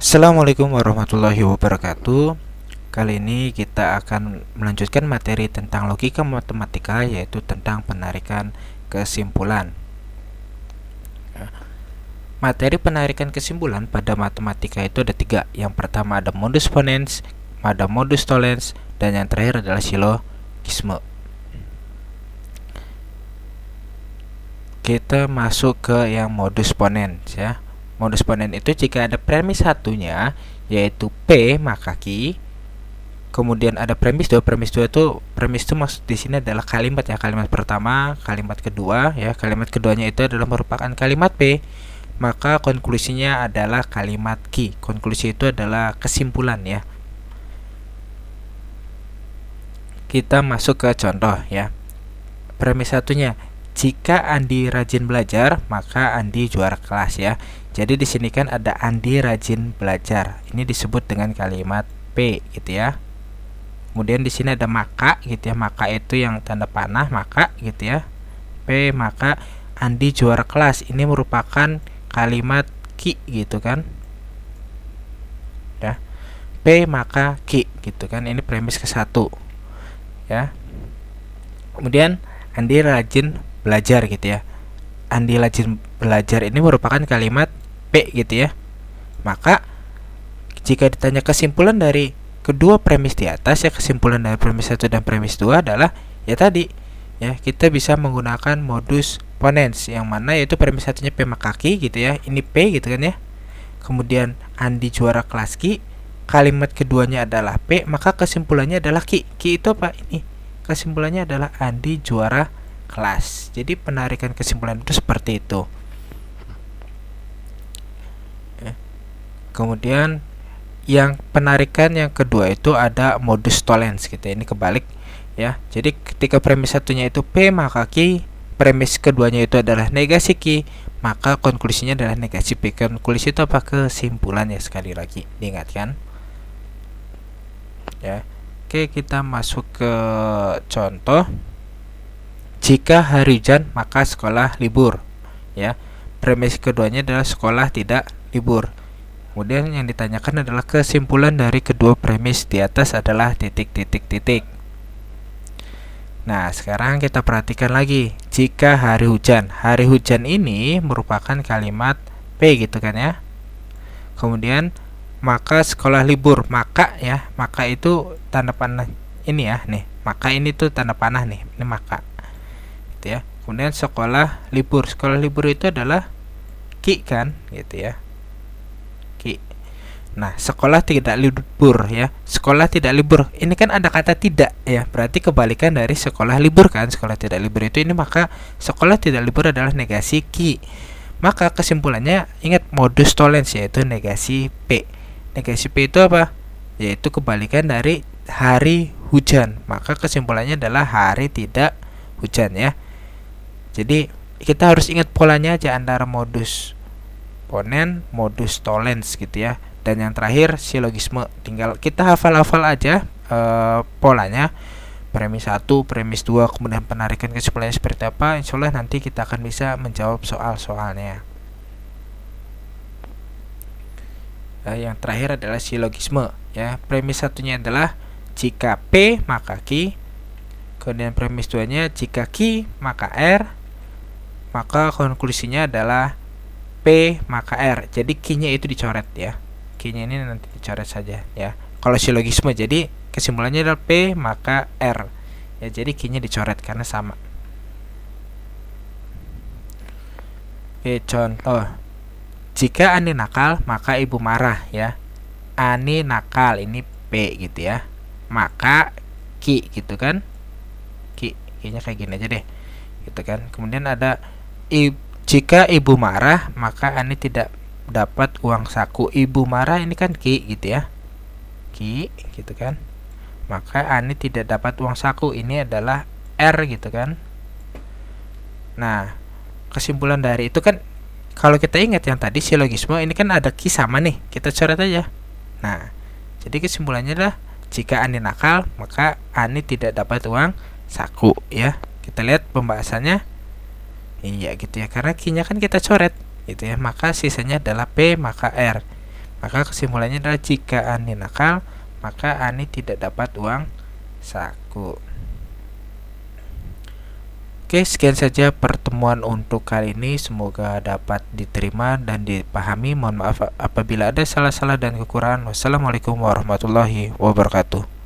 Assalamualaikum warahmatullahi wabarakatuh. Kali ini kita akan melanjutkan materi tentang logika matematika, yaitu tentang penarikan kesimpulan. Materi penarikan kesimpulan pada matematika itu ada tiga. Yang pertama ada modus ponens, ada modus tollens, dan yang terakhir adalah silogisme. Kita masuk ke yang modus ponens ya. Modus ponens itu jika ada premis satunya yaitu P maka Q. Kemudian ada premis 2. Premis 2 itu maksud di sini adalah kalimat ya. Kalimat pertama, kalimat kedua ya. Kalimat keduanya itu adalah merupakan kalimat P. Maka konklusinya adalah kalimat Q. Konklusi itu adalah kesimpulan ya. Kita masuk ke contoh ya. Premis satunya, jika Andi rajin belajar, maka Andi juara kelas ya. Jadi di sini kan ada Andi rajin belajar. Ini disebut dengan kalimat P gitu ya. Kemudian di sini ada maka gitu ya. Maka itu yang tanda panah, maka gitu ya. P maka Andi juara kelas. Ini merupakan kalimat Q gitu kan. Ya. P maka Q gitu kan. Ini premis ke-1. Ya. Kemudian Andi rajin belajar gitu ya. Andi rajin belajar ini merupakan kalimat P gitu ya. Maka jika ditanya kesimpulan dari kedua premis di atas ya, kesimpulan dari premis 1 dan premis 2 adalah ya tadi ya, kita bisa menggunakan modus ponens yang mana yaitu premis satunya P maka Q gitu ya. Ini P gitu kan ya. Kemudian Andi juara kelas Q, kalimat keduanya adalah P, maka kesimpulannya adalah Q. Q itu apa? Ini kesimpulannya adalah Andi juara kelas. Jadi penarikan kesimpulan itu seperti itu. Kemudian yang penarikan yang kedua itu ada modus tollens gitu ya. Ini kebalik ya. Jadi ketika premis satunya itu P maka Q, premis keduanya itu adalah negasi Q, maka konklusinya adalah negasi P. Konklusi itu apa? Kesimpulan ya, sekali lagi diingatkan ya. Oke, kita masuk ke contoh. Jika hari hujan maka sekolah libur ya. Premis keduanya adalah sekolah tidak libur. Kemudian yang ditanyakan adalah kesimpulan dari kedua premis di atas adalah titik. Nah, sekarang kita perhatikan lagi. Jika hari hujan. Hari hujan ini merupakan kalimat P gitu kan ya. Kemudian maka sekolah libur. Maka ya, maka itu tanda panah ini ya, nih. Maka ini tuh tanda panah nih. Ini maka. Gitu ya. Kemudian sekolah libur. Sekolah libur itu adalah Q kan, gitu ya. Nah, sekolah tidak libur ya. Sekolah tidak libur. Ini kan ada kata tidak ya. Berarti kebalikan dari sekolah libur kan. Sekolah tidak libur itu ini, maka sekolah tidak libur adalah negasi Q. Maka kesimpulannya ingat modus tollens yaitu negasi P. Negasi P itu apa? Yaitu kebalikan dari hari hujan. Maka kesimpulannya adalah hari tidak hujan ya. Jadi kita harus ingat polanya aja antara modus ponens, modus tollens gitu ya. Dan yang terakhir silogisme. Tinggal kita hafal-hafal aja polanya. Premis 1, premis 2, kemudian penarikan kesimpulannya seperti apa. Insya Allah nanti kita akan bisa menjawab soal-soalnya. Yang terakhir adalah silogisme ya. Premis satunya adalah jika P maka Q. Kemudian premis 2-nya jika Q maka R. Maka konklusinya adalah P maka R. Jadi Q-nya itu dicoret ya. Q-nya ini nanti dicoret saja ya. Kalau silogisme jadi kesimpulannya adalah P maka R. Ya, jadi Q-nya dicoret karena sama. Oke, contoh. Jika Ani nakal, maka ibu marah ya. Ani nakal ini P gitu ya. Maka Q gitu kan. Q-nya kayak gini aja deh. Gitu kan. Kemudian ada jika ibu marah, maka Ani tidak dapat uang saku. Ibu marah ini kan Q gitu ya. Q gitu kan. Maka Ani tidak dapat uang saku. Ini adalah R gitu kan. Nah, kesimpulan dari itu kan, kalau kita ingat yang tadi silogisme, ini kan ada Q sama nih. Kita coret aja. Nah, jadi kesimpulannya adalah jika Ani nakal, maka Ani tidak dapat uang saku ya. Kita lihat pembahasannya. Iya gitu ya. Karena Q-nya kan kita coret gitu ya. Maka sisanya adalah P maka R. Maka kesimpulannya adalah jika Ani nakal, maka Ani tidak dapat uang saku. Oke, sekian saja pertemuan untuk kali ini. Semoga dapat diterima dan dipahami. Mohon maaf apabila ada salah-salah dan kekurangan. Wassalamualaikum warahmatullahi wabarakatuh.